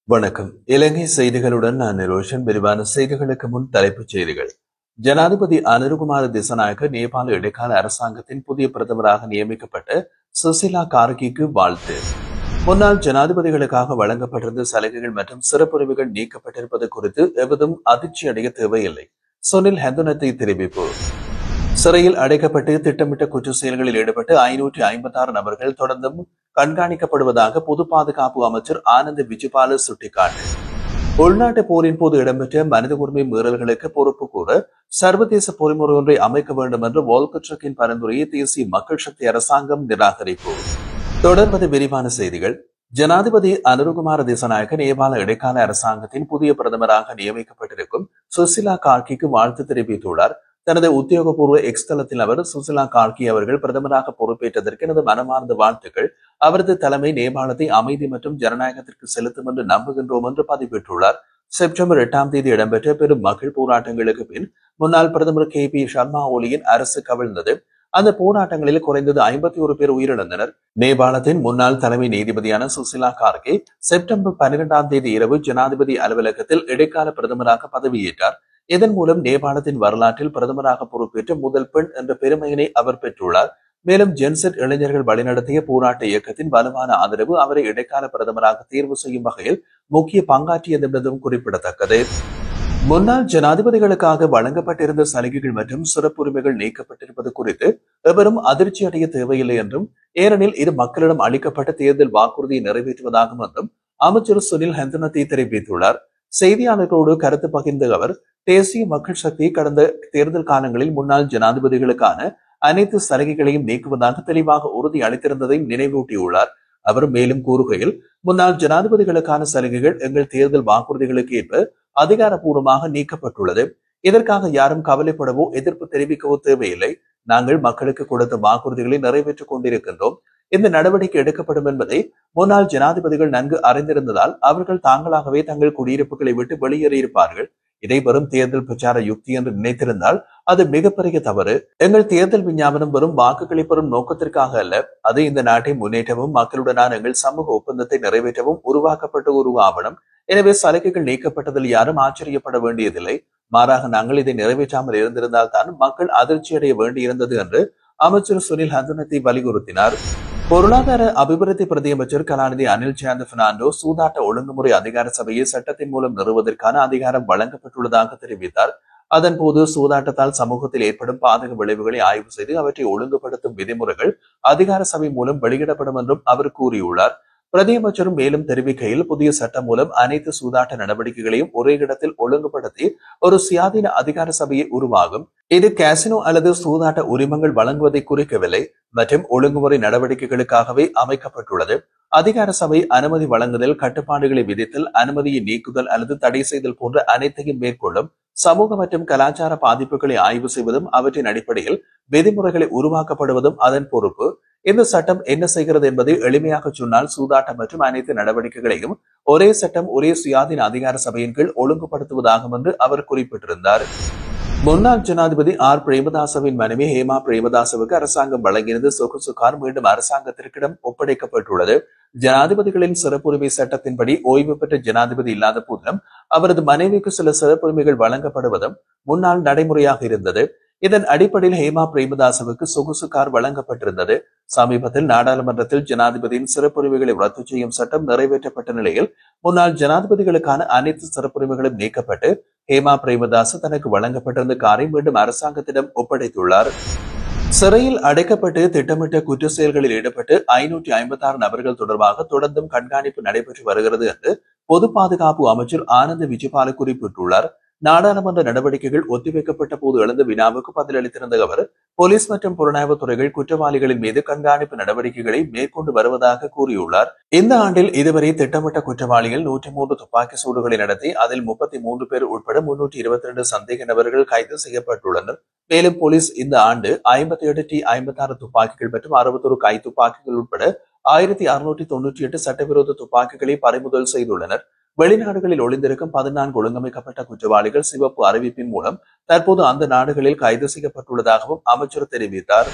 வணக்கம். இலங்கை செய்திகளுடன் நான் நிரோஷன். விரிவான செய்திகளுக்கு முன் தலைப்புச் செய்திகள். ஜனாதிபதி அனுருகுமார திசாநாயக்க நேபாள இடைக்கால அரசாங்கத்தின் புதிய பிரதமராக நியமிக்கப்பட்ட சுசிலா கார்கிக்கு வாழ்த்து. முன்னாள் ஜனாதிபதிகளுக்காக வழங்கப்பட்டிருந்த சலுகைகள் மற்றும் சிறப்புரிமைகள் நீக்கப்பட்டிருப்பது குறித்து எவரும் அதிர்ச்சியடைய தேவையில்லை. சுனில் ஹந்துனத்தை தெரிவிப்பு. சிறையில் அடைக்கப்பட்டு திட்டமிட்ட குற்ற செயல்களில் ஈடுபட்டு 556 நபர்கள் தொடர்ந்தும் கண்காணிக்கப்படுவதாக பொது பாதுகாப்பு அமைச்சர் ஆனந்த் விஜயபால சுட்டிக்காட்டு. உள்நாட்டு போரின் போது இடம்பெற்ற மனித உரிமை மீறல்களுக்கு பொறுப்பு கூற சர்வதேச பொறிமுறை ஒன்றை அமைக்க வேண்டும் என்ற வால்கட்ரக்கின் பரிந்துரையை தேசிய மக்கள் சக்தி அரசாங்கம் நிராகரிப்பு. தொடர்வது விரிவான செய்திகள். ஜனாதிபதி அனுருகுமார திசாநாயக்க நேபாள இடைக்கால அரசாங்கத்தின் புதிய பிரதமராக நியமிக்கப்பட்டிருக்கும் சுசிலா கார்கிக்கு வாழ்த்து தெரிவித்துள்ளார். தனது உத்தியோகபூர்வ எக்ஸ் தளத்தில் அவர் சுசிலா கார்கி அவர்கள் பிரதமராக பொறுப்பேற்றதற்கு எனது மனமார்ந்த வாழ்த்துக்கள். அவரது தலைமை நேபாளத்தை அமைதி மற்றும் ஜனநாயகத்திற்கு செலுத்தும் என்று நம்புகின்றோம் என்று பதிவிட்டுள்ளார். செப்டம்பர் 8ஆம் தேதி இடம்பெற்ற பெரும் மக்கள் போராட்டங்களுக்கு பின் முன்னாள் பிரதமர் KP சர்மா ஒலியின் அரசு கவிழ்ந்தது. அந்த போராட்டங்களில் குறைந்தது 51 பேர் உயிரிழந்தனர். நேபாளத்தின் முன்னாள் தலைமை நீதிபதியான சுசிலா கார்கே செப்டம்பர் 12ஆம் தேதி இரவு ஜனாதிபதி அலுவலகத்தில் இடைக்கால பிரதமராக பதவியேற்றார். இதன் மூலம் நேபாளத்தின் வரலாற்றில் பிரதமராக பொறுப்பேற்ற முதல் பெண் என்ற பெருமையினை அவர் பெற்றுள்ளார். மேலும் ஜென்செட் இளைஞர்கள் வழிநடத்திய போராட்ட இயக்கத்தின் வலுவான ஆதரவு அவரை இடைக்கால பிரதமராக தேர்வு செய்யும் வகையில் முக்கிய பங்காற்றியது என்பதும் குறிப்பிடத்தக்கது. முன்னாள் ஜனாதிபதிகளுக்காக வழங்கப்பட்டிருந்த சலுகைகள் மற்றும் சிறப்புரிமைகள் நீக்கப்பட்டிருப்பது குறித்து எவரும் அதிர்ச்சி அடைய தேவையில்லை என்றும், ஏனெனில் இது மக்களிடம் அளிக்கப்பட்ட தேர்தல் வாக்குறுதியை நிறைவேற்றுவதாகும் என்றும் அமைச்சர் சுனில் ஹந்துனத்தை தெரிவித்துள்ளார். செய்தியாளர்களோடு கருத்து பகிர்ந்த அவர், தேசிய மக்கள் சக்தி கடந்த தேர்தல் காலங்களில் முன்னாள் ஜனாதிபதிகளுக்கான அனைத்து சலுகைகளையும் நீக்குவதாக தெளிவாக உறுதி அளித்திருந்ததையும் நினைவூட்டியுள்ளார். அவர் மேலும் கூறுகையில், முன்னாள் ஜனாதிபதிகளுக்கான சலுகைகள் எங்கள் தேர்தல் வாக்குறுதிகளுக்கு ஏற்ப அதிகாரப்பூர்வமாக நீக்கப்பட்டுள்ளது. இதற்காக யாரும் கவலைப்படவோ எதிர்ப்பு தெரிவிக்கவோ தேவையில்லை. நாங்கள் மக்களுக்கு கொடுத்த வாக்குறுதிகளை நிறைவேற்றிக் கொண்டிருக்கின்றோம். இந்த நடவடிக்கை எடுக்கப்படும் என்பதை முன்னாள் ஜனாதிபதிகள் நன்கு அறிந்திருந்ததால் அவர்கள் தாங்களாகவே தங்கள் குடியிருப்புகளை விட்டு வெளியேறியிருப்பார்கள். இதை வரும் தேர்தல் பிரச்சார யுக்தி என்று நினைத்திருந்தால் அது மிகப்பெரிய தவறு. எங்கள் தேர்தல் விஞ்ஞாபனம் வரும் வாக்குகளை பெறும் நோக்கத்திற்காக அல்ல. அது இந்த நாட்டை முன்னேற்றவும் மக்களுடனான எங்கள் சமூக ஒப்பந்தத்தை நிறைவேற்றவும் உருவாக்கப்பட்ட ஒரு ஆவணம். எனவே சலுகைகள் நீக்கப்பட்டதில் யாரும் ஆச்சரியப்பட வேண்டியதில்லை. மாறாக நாங்கள் இதை நிறைவேற்றாமல் இருந்திருந்தால் தான் மக்கள் அதிர்ச்சி அடைய வேண்டியிருந்தது என்று அமைச்சர் சுனில் ஹந்துனத்தை வலியுறுத்தினார். பொருளாதார அபிவிருத்தி பிரதியமைச்சர் கலாநிதி அனில் ஜயந்த பெர்னாண்டோ சூதாட்ட ஒழுங்குமுறை அதிகார சபையை சட்டத்தின் மூலம் நிறுவுவதற்கான அதிகாரம் வழங்கப்பட்டுள்ளதாக தெரிவித்தார். அதன் போது சூதாட்டத்தால் சமூகத்தில் ஏற்படும் பாதக விளைவுகளை ஆய்வு செய்து அவற்றை ஒழுங்குபடுத்தும் விதிமுறைகள் அதிகார சபை மூலம் வெளியிடப்படும் என்றும் அவர் கூறியுள்ளார். பிரதியமைச்சர் மேலும் தெரிவிக்கையில், புதிய சட்டம் மூலம் அனைத்து சூதாட்ட நடவடிக்கைகளையும் ஒரே இடத்தில் ஒழுங்குபடுத்தி ஒரு சுயாதீன அதிகார சபையை உருவாகும். இது கேசினோ அல்லது சூதாட்ட உரிமங்கள் வழங்குவதை குறிக்கவில்லை மற்றும் ஒழுங்குமுறை நடவடிக்கைகளுக்காகவே அமைக்கப்பட்டுள்ளது. அதிகார சபை அனுமதி வழங்குதல், கட்டுப்பாடுகளை விதித்தல், அனுமதியை நீக்குதல் அல்லது தடை செய்தல் போன்ற அனைத்தையும் மேற்கொள்ளும். சமூக மற்றும் கலாச்சார பாதிப்புகளை ஆய்வு செய்வதும் அவற்றின் அடிப்படையில் விதிமுறைகளை உருவாக்கப்படுவதும் அதன் பொறுப்பு. இந்த சட்டம் என்ன செய்கிறது என்பதை எளிமையாக சொன்னால், சூதாட்டம் மற்றும் அனைத்து நடவடிக்கைகளையும் ஒரே சட்டம் ஒரே சுயாதீன அதிகார சபையின் கீழ் ஒழுங்குபடுத்துவதாகும் என்று அவர் குறிப்பிட்டிருந்தார். முன்னாள் ஜனாதிபதி R பிரேமதாசவின் மனைவி ஹேமா பிரேமதாசவுக்கு அரசாங்கம் வழங்கியது சொகுசு கார் மீண்டும் அரசாங்கத்திற்கிடம் ஒப்படைக்கப்பட்டுள்ளது. ஜனாதிபதிகளின் சிறப்புரிமை சட்டத்தின்படி ஓய்வு பெற்ற ஜனாதிபதி இல்லாத போதிலும் அவரது மனைவிக்கு சில சிறப்புரிமைகள் வழங்கப்படுவதும் முன்னாள் நடைமுறையாக இருந்தது. இதன் அடிப்படையில் ஹேமா பிரேமதாசவுக்கு சொகுசு கார் வழங்கப்பட்டிருந்தது. சமீபத்தில் நாடாளுமன்றத்தில் ஜனாதிபதியின் சிறப்புரிமைகளை ரத்து செய்யும் சட்டம் நிறைவேற்றப்பட்ட நிலையில் முன்னாள் ஜனாதிபதிகளுக்கான அனைத்து சிறப்புரிமைகளும் நீக்கப்பட்டு ஹேமா பிரேமதாச தனக்கு வழங்கப்பட்டிருந்த காரை மீண்டும் அரசாங்கத்திடம் ஒப்படைத்துள்ளார். சிறையில் அடைக்கப்பட்டு திட்டமிட்ட குற்ற செயல்களில் ஈடுபட்டு 556 நபர்கள் தொடர்பாக தொடர்ந்தும் கண்காணிப்பு நடைபெற்று வருகிறது என்று பொது பாதுகாப்பு அமைச்சர் ஆனந்த் விஜயபால குறிப்பிட்டுள்ளார். நாடாளுமன்ற நடவடிக்கைகள் ஒத்திவைக்கப்பட்ட போது எழுந்த வினாவுக்கு பதிலளித்திருந்த அவர், போலீஸ் மற்றும் புலனாய்வு துறைகள் குற்றவாளிகளின் மீது கண்காணிப்பு நடவடிக்கைகளை மேற்கொண்டு வருவதாக கூறியுள்ளார். இந்த ஆண்டில் இதுவரை திட்டமிட்ட குற்றவாளிகள் 103 துப்பாக்கி சூடுகளை நடத்தி அதில் 33 பேர் உட்பட 322 சந்தேக நபர்கள் கைது செய்யப்பட்டுள்ளனர். மேலும் போலீஸ் இந்த ஆண்டு 58 T56 துப்பாக்கிகள் மற்றும் 61 கை துப்பாக்கிகள் உட்பட 1698 சட்டவிரோத துப்பாக்கிகளை பறிமுதல் செய்துள்ளனர். வெளிநாடுகளில் ஒளிந்திருக்கும் 14 ஒழுங்கமைக்கப்பட்ட குற்றவாளிகள் சிவப்பு அறிவிப்பின் மூலம் தற்போது அந்த நாடுகளில் கைது செய்யப்பட்டுள்ளதாகவும் அமைச்சர் தெரிவித்தார்.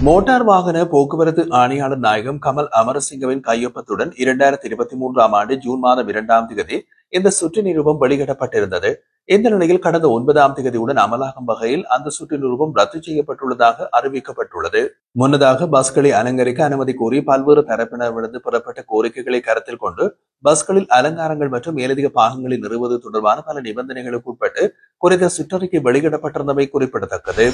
மோட்டார் வாகன போக்குவரத்து ஆணையாளர் நாயகம் கமல் அமரசிங்கவின் கையொப்பத்துடன் 2023ஆம் ஆண்டு ஜூன் மாதம் 2ஆம் தேதி இந்த சுற்று நிருபம் வெளியிடப்பட்டிருந்தது. இந்த நிலையில் கடந்த 9ஆம் தேதியுடன் அமலாகும் வகையில் அந்த சுற்று நிருபம் ரத்து செய்யப்பட்டுள்ளதாக அறிவிக்கப்பட்டுள்ளது. முன்னதாக பஸ்களை அலங்கரிக்க அனுமதி கோரி பல்வேறு தரப்பினரிடமிருந்து பெறப்பட்ட கோரிக்கைகளை கருத்தில் கொண்டு பஸ்களில் அலங்காரங்கள் மற்றும் மேலதிக பாகங்களை நிறுவுவது தொடர்பான பல நிபந்தனைகளுக்கு உட்பட்டு குறித்த சுற்றறிக்கை வெளியிடப்பட்டிருந்தமை குறிப்பிடத்தக்கது.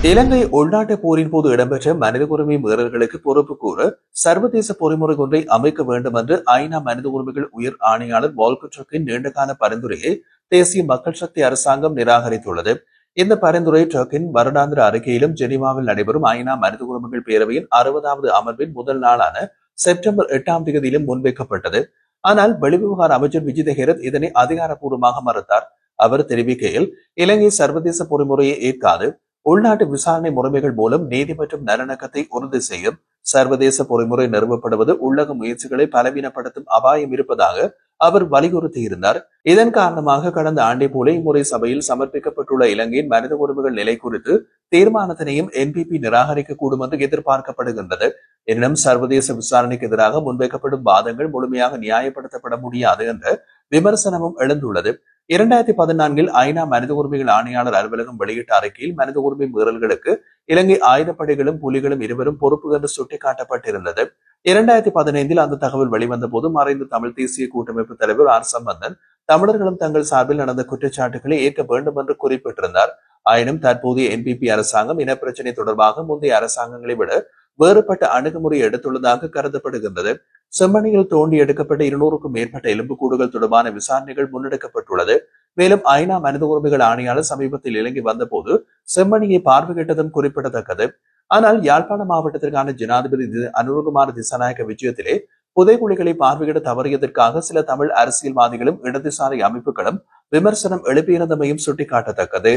இலங்கை உள்நாட்டு போரின் போது இடம்பெற்ற மனித உரிமை மீறல்களுக்கு பொறுப்பு கூற சர்வதேச பொறிமுறை ஒன்றை அமைக்க வேண்டும் என்று ஐநா மனித உரிமைகள் உயர் ஆணையாளர் வால்கர் டர்க்கின் நீண்டகால பரிந்துரையை தேசிய மக்கள் சக்தி அரசாங்கம் நிராகரித்துள்ளது. இந்த பரிந்துரை டர்க்கின் வருடாந்திர அறிக்கையிலும் ஜெனீவாவில் நடைபெறும் ஐநா மனித உரிமைகள் பேரவையின் 60வது அமர்வின் முதல் நாளான செப்டம்பர் 8ஆம் தேதியிலும் முன்வைக்கப்பட்டது. ஆனால் வெளிவிவகார அமைச்சர் விஜித ஹெரத் இதனை அதிகாரப்பூர்வமாக மறுத்தார். அவர் தெரிவிக்கையில், இலங்கை சர்வதேச பொறிமுறையை ஏற்காது, உள்நாட்டு விசாரணை முறைமைகள் மூலம் நீதி மற்றும் நல்லிணக்கத்தை உறுதி செய்யும் சர்வதேச பொறிமுறை நிறுவப்படுவது உள்ளக முயற்சிகளை பலவீனப்படுத்தும் அபாயம் இருப்பதாக அவர் வலியுறுத்தியிருந்தார். இதன் காரணமாக கடந்த ஆண்டை போல இம்முறை சபையில் சமர்ப்பிக்கப்பட்டுள்ள இலங்கையின் மனித உரிமைகள் நிலை குறித்து தீர்மானத்தினையும் என்பிபி நிராகரிக்க கூடும் என்று எதிர்பார்க்கப்படுகின்றது. எனினும் சர்வதேச விசாரணைக்கு எதிராக முன்வைக்கப்படும் வாதங்கள் முழுமையாக நியாயப்படுத்தப்பட முடியாது என்ற விமர்சனமும் எழுந்துள்ளது. 2014 ஐநா மனித உரிமைகள் ஆணையாளர் அலுவலகம் வெளியிட்ட அறிக்கையில் மனித உரிமை மீறல்களுக்கு இலங்கை ஆயுதப்படைகளும் புலிகளும் இருவரும் பொறுப்பு என்று சுட்டிக்காட்டப்பட்டிருந்தது. 2015 அந்த தகவல் வெளிவந்த போது மறைந்த தமிழ் தேசிய கூட்டமைப்பு தலைவர் ஆர் சம்பந்தன் தமிழர்களும் தங்கள் சார்பில் நடந்த குற்றச்சாட்டுகளை ஏற்க வேண்டும் என்று குறிப்பிட்டிருந்தார். ஆயினும் தற்போதைய என்பிபி அரசாங்கம் இனப்பிரச்சினை தொடர்பாக முந்தைய அரசாங்கங்களை விட வேறுபட்ட அணுகுமுறை எடுத்துள்ளதாக கருதப்படுகின்றது. செம்மணியில் தோண்டி எடுக்கப்பட்ட 200க்கும் மேற்பட்ட எலும்புக்கூடுகள் தொடர்பான விசாரணைகள் முன்னெடுக்கப்பட்டுள்ளது. மேலும் ஐநா மனித உரிமைகள் ஆணையாளர் சமீபத்தில் இலங்கை வந்தபோது செம்மணியை பார்வையிட்டதும் குறிப்பிடத்தக்கது. ஆனால் யாழ்ப்பாண மாவட்டத்திற்கான ஜனாதிபதி அனுரகுமார திசாநாயக்க விஜயத்திலே புதைகுழிகளை பார்வையிட தவறியதற்காக சில தமிழ் அரசியல்வாதிகளும் இடதுசாரி அமைப்புகளும் விமர்சனம் எழுப்பியிருந்தமையும் சுட்டிக்காட்டத்தக்கது.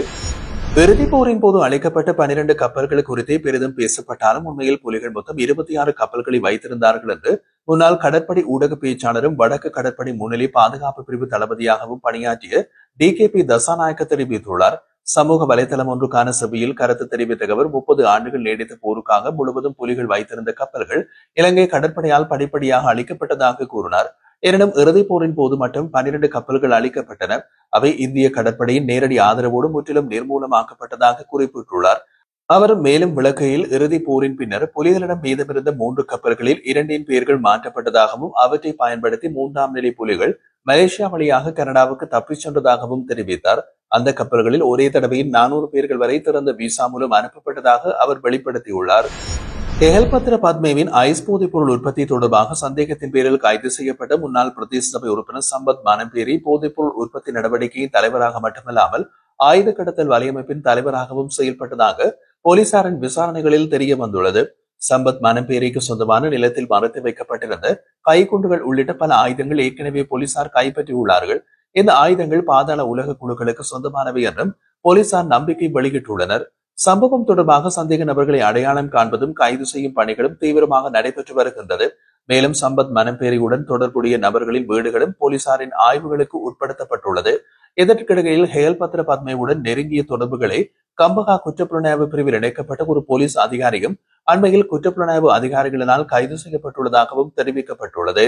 இறுதிப் போரின் போது அழைக்கப்பட்ட 12 கப்பல்கள் குறித்தே பெரிதும் பேசப்பட்டாலும் உண்மையில் புலிகள் மொத்தம் 26 கப்பல்களை வைத்திருந்தார்கள் என்று முன்னாள் கடற்படை ஊடக பேச்சாளரும் வடக்கு கடற்படை முன்னிலை பாதுகாப்பு பிரிவு தளபதியாகவும் பணியாற்றிய DKP தசாநாயக்க தெரிவித்துள்ளார். சமூக வலைதளம் ஒன்றுக்கான சபையில் கருத்து தெரிவித்த அவர் 30 ஆண்டுகள் நீடித்த போருக்காக முழுவதும் புலிகள் வைத்திருந்த கப்பல்கள் இலங்கை கடற்படையால் படிப்படியாக அளிக்கப்பட்டதாக கூறினார். எனினும் இறுதிப் போரின் போது மட்டும் 12 கப்பல்கள் அளிக்கப்பட்டன. அவை இந்திய கடற்படையின் நேரடி ஆதரவோடு முற்றிலும் நிர்மூலமாக்கப்பட்டதாக குறிப்பிட்டுள்ளார். அவர் மேலும் விளக்கையில் இறுதிப் போரின் பின்னர் புலிகளிடம் மீதமிருந்த 3 கப்பல்களில் 2 பெயர்கள் மாற்றப்பட்டதாகவும் அவற்றை பயன்படுத்தி 3ஆம் நிலை புலிகள் மலேசியா வழியாக கனடாவுக்கு தப்பிச் சென்றதாகவும் தெரிவித்தார். அந்த கப்பல்களில் ஒரே தடவையில் 400 பேர்கள் வரை திறந்த விசா மூலம் அனுப்பப்பட்டதாக அவர் வெளிப்படுத்தியுள்ளார். கெஹல்பத்ர பத்மேவின் ஐஸ் போதைப் பொருள் உற்பத்தி தொடர்பாக சந்தேகத்தின் பேரில் கைது செய்யப்பட்ட முன்னாள் பிரதேச சபை உறுப்பினர் சம்பத் மனம்பேரி போதைப் பொருள் உற்பத்தி நடவடிக்கையின் தலைவராக மட்டுமல்லாமல் ஆயுத கடத்தல் வலையமைப்பின் தலைவராகவும் செயல்பட்டதாக போலீசாரின் விசாரணைகளில் தெரிய வந்துள்ளது. சம்பத் மனம்பேரிக்கு சொந்தமான நிலத்தில் மறைத்து வைக்கப்பட்டிருந்த கைக்குண்டுகள் உள்ளிட்ட பல ஆயுதங்கள் ஏற்கனவே போலீசார் கைப்பற்றியுள்ளார்கள். இந்த ஆயுதங்கள் பாதாள உலக குழுக்களுக்கு சொந்தமானவை என்றும் போலீசார் நம்பிக்கை வெளியிட்டுள்ளனர். சம்பவம் தொடர்பாக சந்தேக நபர்களை அடையாளம் காண்பதும் கைது செய்யும் பணிகளும் தீவிரமாக நடைபெற்று வருகின்றது. மேலும் சம்பத் மனம்பேரியுடன் தொடர்புடைய நபர்களின் வீடுகளும் போலீசாரின் ஆய்வுகளுக்கு உட்படுத்தப்பட்டுள்ளது. இதற்கிடையில் ஹேல்பத்ர பத்மேவுடன் நெருங்கிய தொடர்புகளை கம்பகா குற்றப்புலனாய்வு பிரிவில் இணைக்கப்பட்ட ஒரு போலீஸ் அதிகாரியும் அண்மையில் குற்றப்புலனாய்வு அதிகாரிகளினால் கைது செய்யப்பட்டுள்ளதாகவும் தெரிவிக்கப்பட்டுள்ளது.